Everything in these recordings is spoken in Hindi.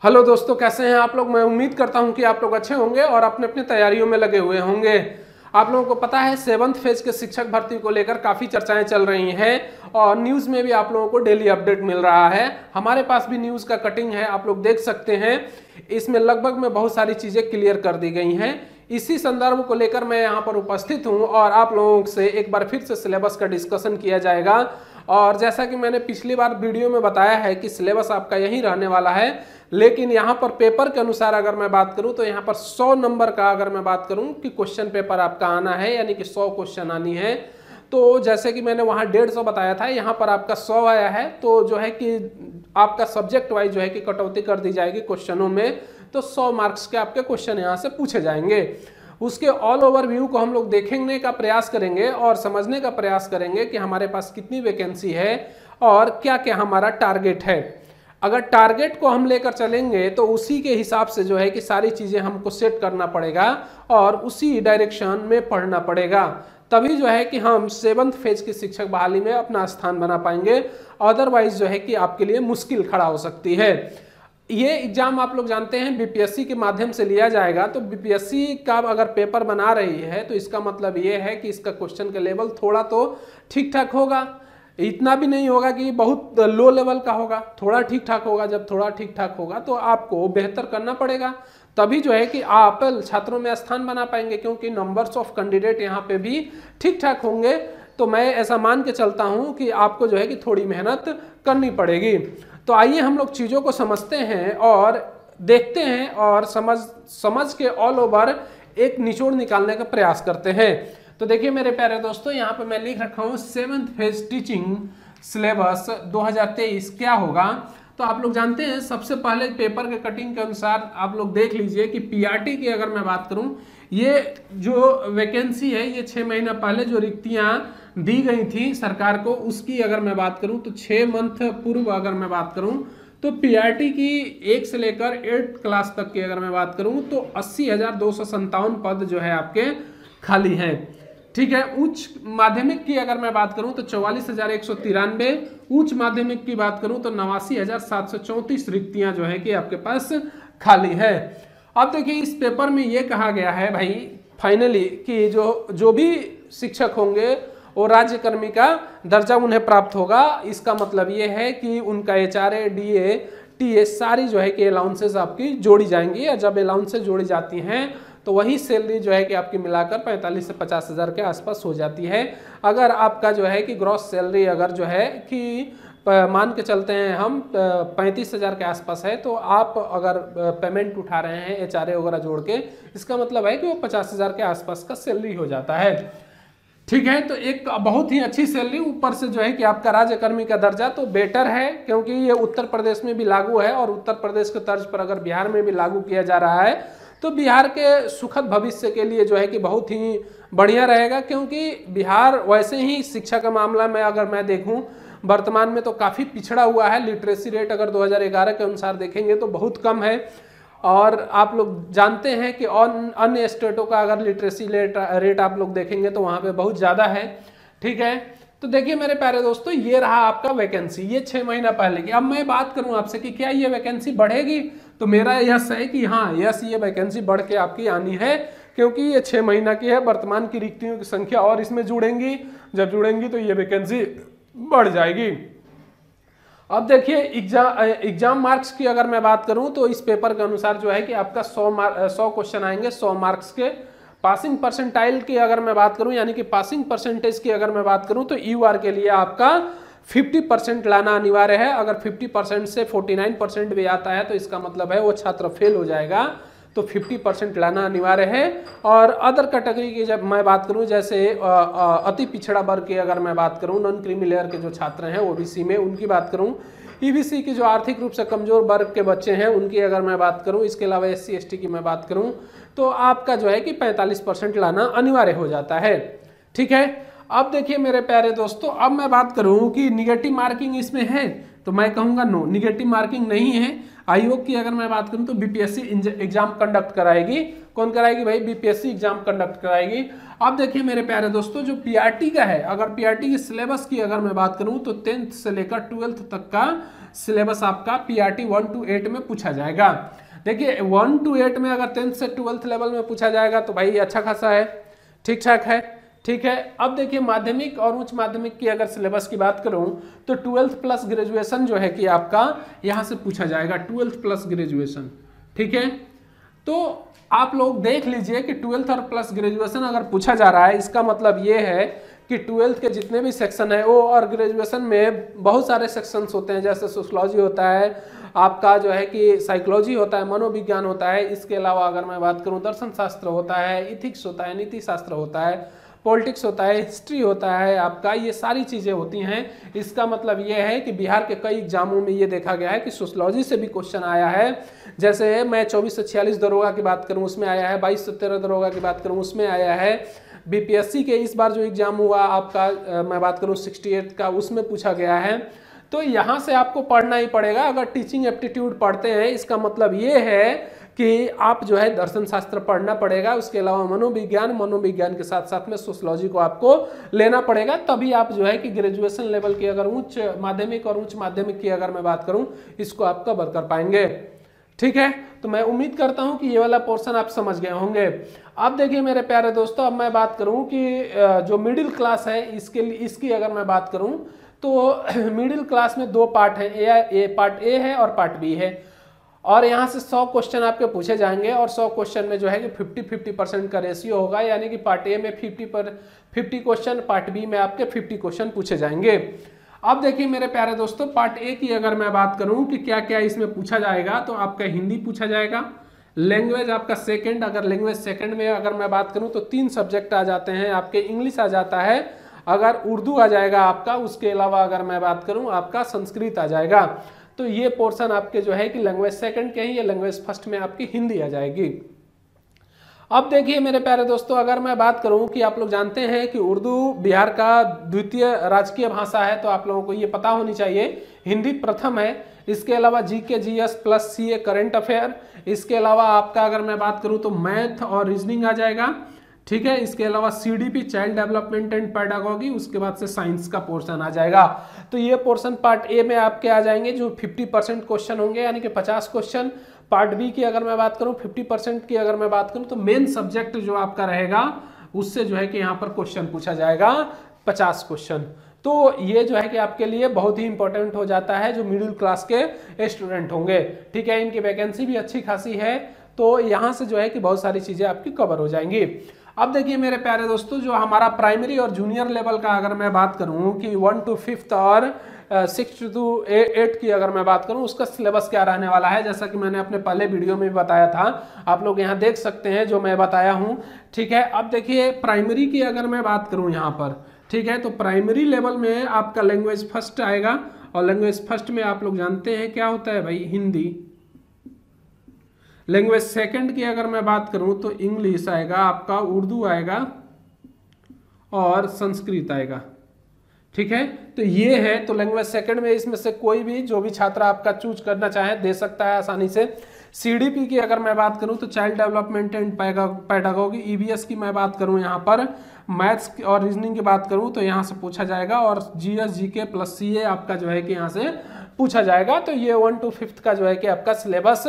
हेलो दोस्तों, कैसे हैं आप लोग। मैं उम्मीद करता हूं कि आप लोग अच्छे होंगे और अपने अपने तैयारियों में लगे हुए होंगे। आप लोगों को पता है 7th फेज के शिक्षक भर्ती को लेकर काफ़ी चर्चाएं चल रही हैं और न्यूज़ में भी आप लोगों को डेली अपडेट मिल रहा है। हमारे पास भी न्यूज़ का कटिंग है, आप लोग देख सकते हैं। इसमें लगभग में बहुत सारी चीज़ें क्लियर कर दी गई हैं। इसी संदर्भ को लेकर मैं यहाँ पर उपस्थित हूँ और आप लोगों से एक बार फिर से सिलेबस का डिस्कशन किया जाएगा। और जैसा कि मैंने पिछली बार वीडियो में बताया है कि सिलेबस आपका यही रहने वाला है, लेकिन यहाँ पर पेपर के अनुसार अगर मैं बात करूँ तो यहाँ पर 100 नंबर का अगर मैं बात करूँ कि क्वेश्चन पेपर आपका आना है, यानी कि 100 क्वेश्चन आनी है। तो जैसे कि मैंने वहाँ 150 बताया था, यहाँ पर आपका 100 आया है। तो जो है कि आपका सब्जेक्ट वाइज जो है कि कटौती कर दी जाएगी क्वेश्चनों में। तो 100 मार्क्स के आपके क्वेश्चन यहाँ से पूछे जाएंगे। उसके ऑल ओवर व्यू को हम लोग देखने का प्रयास करेंगे और समझने का प्रयास करेंगे कि हमारे पास कितनी वैकेंसी है और क्या क्या हमारा टारगेट है। अगर टारगेट को हम लेकर चलेंगे तो उसी के हिसाब से जो है कि सारी चीज़ें हमको सेट करना पड़ेगा और उसी डायरेक्शन में पढ़ना पड़ेगा। तभी जो है कि हम 7th फेज की शिक्षक बहाली में अपना स्थान बना पाएंगे। अदरवाइज जो है कि आपके लिए मुश्किल खड़ा हो सकती है। ये एग्जाम आप लोग जानते हैं बीपीएससी के माध्यम से लिया जाएगा। तो बीपीएससी का अगर पेपर बना रही है तो इसका मतलब ये है कि इसका क्वेश्चन का लेवल थोड़ा तो ठीक ठाक होगा। इतना भी नहीं होगा कि बहुत लो लेवल का होगा, थोड़ा ठीक ठाक होगा। जब थोड़ा ठीक ठाक होगा तो आपको बेहतर करना पड़ेगा, तभी जो है कि आप छात्रों में स्थान बना पाएंगे, क्योंकि नंबर्स ऑफ कैंडिडेट यहाँ पे भी ठीक ठाक होंगे। तो मैं ऐसा मान के चलता हूँ कि आपको जो है कि थोड़ी मेहनत करनी पड़ेगी। तो आइए हम लोग चीज़ों को समझते हैं और देखते हैं और समझ के ऑल ओवर एक निचोड़ निकालने का प्रयास करते हैं। तो देखिए मेरे प्यारे दोस्तों, यहाँ पे मैं लिख रखा हूँ 7th फेज टीचिंग सिलेबस 2023 क्या होगा। तो आप लोग जानते हैं, सबसे पहले पेपर के कटिंग के अनुसार आप लोग देख लीजिए कि पीआरटी की अगर मैं बात करूं, ये जो वैकेंसी है ये 6 महीना पहले जो रिक्तियां दी गई थी सरकार को, उसकी अगर मैं बात करूं तो 6 मंथ पूर्व अगर मैं बात करूं तो पीआरटी की 1 से लेकर 8 क्लास तक की अगर मैं बात करूं तो 80,257 पद जो है आपके खाली हैं। ठीक है। उच्च माध्यमिक की अगर मैं बात करूं तो 44,193, उच्च माध्यमिक की बात करूं तो 89,734 रिक्तियां जो है कि आपके पास खाली है। अब देखिए इस पेपर में ये कहा गया है भाई फाइनली कि जो भी शिक्षक होंगे वो राज्य कर्मी का दर्जा उन्हें प्राप्त होगा। इसका मतलब ये है कि उनका एचआरए, डीए, टीए सारी जो है कि अलाउंसेस आपकी जोड़ी जाएंगी। और जब अलाउंसेस जोड़ी जाती हैं तो वही सैलरी जो है कि आपकी मिलाकर 45 से 50 हज़ार के आसपास हो जाती है। अगर आपका जो है कि ग्रॉस सैलरी अगर जो है कि मान के चलते हैं हम 35 हज़ार के आसपास है, तो आप अगर पेमेंट उठा रहे हैं एचआरए वगैरह जोड़ के, इसका मतलब है कि वो 50 हज़ार के आसपास का सैलरी हो जाता है। ठीक है। तो एक बहुत ही अच्छी सैलरी, ऊपर से जो है कि आपका राज्यकर्मी का दर्जा तो बेटर है, क्योंकि ये उत्तर प्रदेश में भी लागू है और उत्तर प्रदेश के तर्ज पर अगर बिहार में भी लागू किया जा रहा है तो बिहार के सुखद भविष्य के लिए जो है कि बहुत ही बढ़िया रहेगा। क्योंकि बिहार वैसे ही शिक्षा का मामला में अगर मैं देखूं वर्तमान में तो काफ़ी पिछड़ा हुआ है। लिटरेसी रेट अगर 2011 के अनुसार देखेंगे तो बहुत कम है। और आप लोग जानते हैं कि अन्य स्टेटों का अगर लिटरेसी रेट आप लोग देखेंगे तो वहाँ पे बहुत ज़्यादा है। ठीक है। तो देखिए मेरे प्यारे दोस्तों, ये रहा आपका वैकेंसी, ये 6 महीना पहले की। अब मैं बात करूं आपसे कि क्या ये वैकेंसी बढ़ेगी, तो मेरा यस है कि हाँ यस, ये वैकेंसी बढ़ के आपकी आनी है, क्योंकि ये 6 महीना की है। वर्तमान की रिक्तियों की संख्या और इसमें जुड़ेंगी, जब जुड़ेंगी तो ये वैकेंसी बढ़ जाएगी। अब देखिए एग्जाम मार्क्स की अगर मैं बात करूं तो इस पेपर के अनुसार जो है कि आपका 100 क्वेश्चन आएंगे 100 मार्क्स के। पासिंग परसेंटाइल की अगर मैं बात करूं, यानी कि पासिंग परसेंटेज की अगर मैं बात करूं तो यूआर के लिए आपका 50% लाना अनिवार्य है। अगर 50% से 49% भी आता है तो इसका मतलब है वो छात्र फेल हो जाएगा। तो 50% लाना अनिवार्य है। और अदर कैटेगरी की जब मैं बात करूं, जैसे अति पिछड़ा वर्ग की अगर मैं बात करूं, नॉन क्रीमी लेयर के जो छात्र हैं ओबीसी में, उनकी बात करूं, ईबीसी की जो आर्थिक रूप से कमजोर वर्ग के बच्चे हैं उनकी अगर मैं बात करूं, इसके अलावा एससी एसटी की मैं बात करूं, तो आपका जो है कि 45% लाना अनिवार्य हो जाता है। ठीक है। अब देखिए मेरे प्यारे दोस्तों, अब मैं बात करूं कि निगेटिव मार्किंग इसमें है, तो मैं कहूंगा नो, निगेटिव मार्किंग नहीं है। आयोग की अगर मैं बात करूं तो बीपीएससी एग्जाम कंडक्ट कराएगी। कौन कराएगी भाई? बीपीएससी एग्जाम कंडक्ट कराएगी। अब देखिए मेरे प्यारे दोस्तों, जो पीआरटी का है, अगर पीआरटी की सिलेबस की अगर मैं बात करूं तो 10th से लेकर 12th तक का सिलेबस आपका पीआरटी 1 to 8 में पूछा जाएगा। देखिए 1 to 8 में अगर 10th से 12th लेवल में पूछा जाएगा तो भाई अच्छा खासा है, ठीक ठाक है, ठीक है। अब देखिए माध्यमिक और उच्च माध्यमिक की अगर सिलेबस की बात करूं तो 12th प्लस ग्रेजुएशन जो है कि आपका यहां से पूछा जाएगा, 12th प्लस ग्रेजुएशन, ठीक है। तो आप लोग देख लीजिए कि 12th और प्लस ग्रेजुएशन अगर पूछा जा रहा है, इसका मतलब ये है कि 12th के जितने भी सेक्शन है वो, और ग्रेजुएशन में बहुत सारे सेक्शंस होते हैं, जैसे सोशलॉजी होता है, आपका जो है कि साइकोलॉजी होता है, मनोविज्ञान होता है, इसके अलावा अगर मैं बात करूं दर्शन शास्त्र होता है, इथिक्स होता है, नीति शास्त्र होता है, पॉलिटिक्स होता है, हिस्ट्री होता है आपका, ये सारी चीज़ें होती हैं। इसका मतलब ये है कि बिहार के कई एग्जामों में ये देखा गया है कि सोशलॉजी से भी क्वेश्चन आया है। जैसे मैं 24 से 46 दरोगा की बात करूं उसमें आया है, 22 से 13 दरोगा की बात करूं उसमें आया है, बीपीएससी के इस बार जो एग्जाम हुआ आपका मैं बात करूं 68 का, उसमें पूछा गया है। तो यहाँ से आपको पढ़ना ही पड़ेगा। अगर टीचिंग एप्टीट्यूड पढ़ते हैं इसका मतलब ये है कि आप जो है दर्शन शास्त्र पढ़ना पड़ेगा, उसके अलावा मनोविज्ञान के साथ साथ में सोशलॉजी को आपको लेना पड़ेगा, तभी आप जो है कि ग्रेजुएशन लेवल की अगर उच्च माध्यमिक और उच्च माध्यमिक की अगर मैं बात करूं इसको आप कवर कर पाएंगे, ठीक है। तो मैं उम्मीद करता हूं कि ये वाला पोर्शन आप समझ गए होंगे। अब देखिए मेरे प्यारे दोस्तों, अब मैं बात करूं कि जो मिडिल क्लास है इसकी अगर मैं बात करूं तो मिडिल क्लास में दो पार्ट है, पार्ट ए है और पार्ट बी है, और यहाँ से 100 क्वेश्चन आपके पूछे जाएंगे, और 100 क्वेश्चन में जो है कि 50-50% का रेशियो होगा, यानी कि पार्ट ए में 50 क्वेश्चन, पार्ट बी में आपके 50 क्वेश्चन पूछे जाएंगे। अब देखिए मेरे प्यारे दोस्तों, पार्ट ए की अगर मैं बात करूं कि क्या क्या इसमें पूछा जाएगा, तो आपका हिंदी पूछा जाएगा, लैंग्वेज आपका सेकंड, अगर लैंग्वेज सेकंड में अगर मैं बात करूं तो 3 सब्जेक्ट आ जाते हैं आपके, इंग्लिश आ जाता है, अगर उर्दू आ जाएगा आपका, उसके अलावा अगर मैं बात करूं आपका संस्कृत आ जाएगा। तो ये पोर्शन आपके जो है कि लैंग्वेज सेकंड के ही, या लैंग्वेज फर्स्ट में आपकी हिंदी आ जाएगी। अब देखिए मेरे प्यारे दोस्तों, अगर मैं बात करूं कि आप लोग जानते हैं कि उर्दू बिहार का द्वितीय राजकीय भाषा है, तो आप लोगों को ये पता होनी चाहिए, हिंदी प्रथम है। इसके अलावा GK GS plus CA current affair, इसके अलावा आपका अगर मैं बात करूं तो मैथ और रीजनिंग आ जाएगा, ठीक है। इसके अलावा CDP child development and pedagogy, उसके बाद से साइंस का पोर्शन आ जाएगा। तो ये पोर्शन पार्ट ए में आपके आ जाएंगे, जो 50% क्वेश्चन होंगे, यानी कि 50 क्वेश्चन। पार्ट बी की अगर मैं बात करूं 50% की अगर मैं बात करूं तो मेन सब्जेक्ट जो आपका रहेगा उससे जो है कि यहाँ पर क्वेश्चन पूछा जाएगा 50 क्वेश्चन। तो ये जो है कि आपके लिए बहुत ही इंपॉर्टेंट हो जाता है जो मिडिल क्लास के स्टूडेंट होंगे, ठीक है। इनकी वैकेंसी भी अच्छी खासी है, तो यहाँ से जो है कि बहुत सारी चीजें आपकी कवर हो जाएंगी। अब देखिए मेरे प्यारे दोस्तों, जो हमारा प्राइमरी और जूनियर लेवल का अगर मैं बात करूं कि 1 to 5th और 6 to 8 की अगर मैं बात करूं, उसका सिलेबस क्या रहने वाला है, जैसा कि मैंने अपने पहले वीडियो में भी बताया था, आप लोग यहां देख सकते हैं जो मैं बताया हूं, ठीक है। अब देखिए प्राइमरी की अगर मैं बात करूं यहां पर, ठीक है, तो प्राइमरी लेवल में आपका लैंग्वेज फर्स्ट आएगा, और लैंग्वेज फर्स्ट में आप लोग जानते हैं क्या होता है भाई, हिंदी। लैंग्वेज सेकंड की अगर मैं बात करूं तो इंग्लिश आएगा आपका, उर्दू आएगा और संस्कृत आएगा, ठीक है। तो ये है, तो लैंग्वेज सेकंड में इसमें से कोई भी जो भी छात्र आपका चूज करना चाहे दे सकता है आसानी से। सीडीपी की अगर मैं बात करूं तो child development and pedagogy, EVS की मैं बात करूं यहाँ पर, मैथ्स और रीजनिंग की बात करूं तो यहाँ से पूछा जाएगा, और जीएस जीके प्लस सीए आपका जो है कि यहाँ से पूछा जाएगा। तो ये 1 to 5th का जो है कि आपका सिलेबस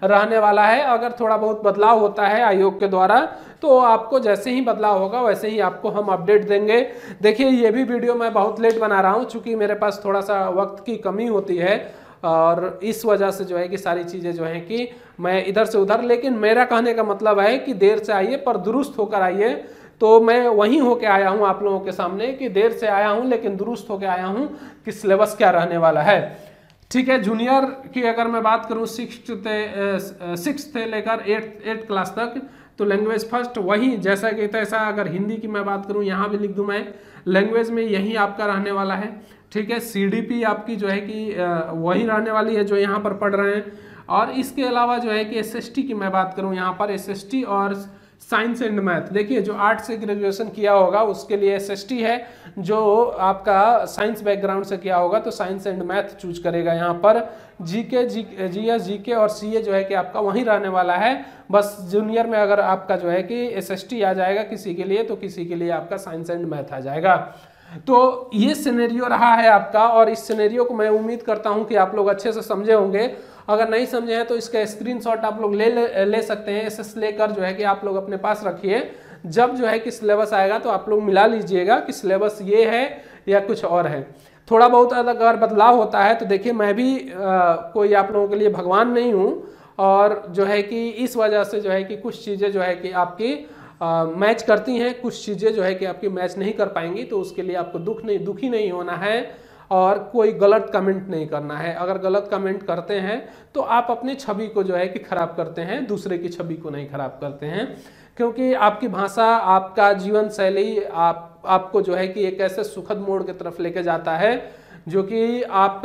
रहने वाला है। अगर थोड़ा बहुत बदलाव होता है आयोग के द्वारा तो आपको जैसे ही बदलाव होगा वैसे ही आपको हम अपडेट देंगे। देखिए ये भी वीडियो मैं बहुत लेट बना रहा हूँ, चूंकि मेरे पास थोड़ा सा वक्त की कमी होती है, और इस वजह से जो है कि सारी चीज़ें जो है कि मैं इधर से उधर, लेकिन मेरा कहने का मतलब है कि देर से आइए पर दुरुस्त होकर आइए। तो मैं वहीं होके आया हूँ आप लोगों के सामने कि देर से आया हूँ लेकिन दुरुस्त होके आया हूँ कि सिलेबस क्या रहने वाला है, ठीक है। जूनियर की अगर मैं बात करूँ 6th से लेकर 8th क्लास तक, तो लैंग्वेज फर्स्ट वही जैसा कि तैसा। अगर हिंदी की मैं बात करूँ यहाँ भी लिख दूँ मैं, लैंग्वेज में यही आपका रहने वाला है, ठीक है। सीडीपी आपकी जो है कि वही रहने वाली है जो यहाँ पर पढ़ रहे हैं। और इसके अलावा जो है कि एसएसटी की मैं बात करूँ यहाँ पर, एसएसटी और साइंस एंड मैथ, देखिए जो आर्ट से ग्रेजुएशन किया होगा उसके लिए एसएसटी है, जो आपका साइंस बैकग्राउंड से किया होगा तो साइंस एंड मैथ चूज करेगा यहाँ पर। जीके जीएस जीके और सीए जो है कि आपका वहीं रहने वाला है। बस जूनियर में अगर आपका जो है कि एसएसटी आ जाएगा किसी के लिए, तो किसी के लिए आपका साइंस एंड मैथ आ जाएगा। तो ये सिनेरियो रहा है आपका, और इस सिनेरियो को मैं उम्मीद करता हूं कि आप लोग अच्छे से समझे होंगे। अगर नहीं समझे हैं तो इसका स्क्रीनशॉट आप लोग ले सकते हैं। एसएस लेकर जो है कि आप लोग अपने पास रखिए। जब जो है कि सिलेबस आएगा तो आप लोग मिला लीजिएगा कि सिलेबस ये है या कुछ और है। थोड़ा बहुत अगर बदलाव होता है तो देखिए, मैं भी कोई आप लोगों के लिए भगवान नहीं हूँ, और जो है कि इस वजह से जो है कि कुछ चीज़ें जो है कि आपकी मैच करती हैं, कुछ चीज़ें जो है कि आपकी मैच नहीं कर पाएंगी। तो उसके लिए आपको दुखी नहीं होना है और कोई गलत कमेंट नहीं करना है। अगर गलत कमेंट करते हैं तो आप अपनी छवि को जो है कि खराब करते हैं, दूसरे की छवि को नहीं खराब करते हैं। क्योंकि आपकी भाषा, आपका जीवन शैली आपको जो है कि एक ऐसे सुखद मोड़ की तरफ लेके जाता है जो कि आप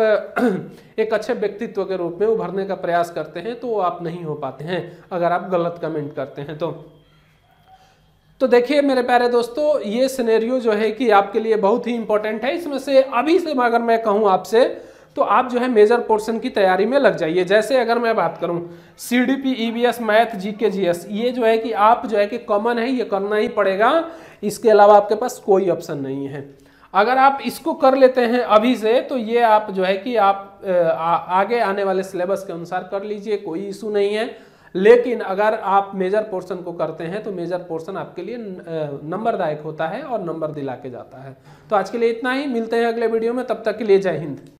एक अच्छे व्यक्तित्व के रूप में उभरने का प्रयास करते हैं, तो आप नहीं हो पाते हैं अगर आप गलत कमेंट करते हैं तो देखिए मेरे प्यारे दोस्तों, ये सिनेरियो जो है कि आपके लिए बहुत ही इंपॉर्टेंट है। इसमें से अभी से अगर मैं कहूँ आपसे, तो आप जो है मेजर पोर्शन की तैयारी में लग जाइए। जैसे अगर मैं बात करूं CDP, EVS, math, GK, GS, ये जो है कि आप जो है कि कॉमन है, ये करना ही पड़ेगा। इसके अलावा आपके पास कोई ऑप्शन नहीं है। अगर आप इसको कर लेते हैं अभी से, तो ये आप जो है कि आप आगे आने वाले सिलेबस के अनुसार कर लीजिए, कोई इशू नहीं है। लेकिन अगर आप मेजर पोर्शन को करते हैं तो मेजर पोर्शन आपके लिए नंबरदायक होता है और नंबर दिला के जाता है। तो आज के लिए इतना ही, मिलते हैं अगले वीडियो में, तब तक के लिए जय हिंद।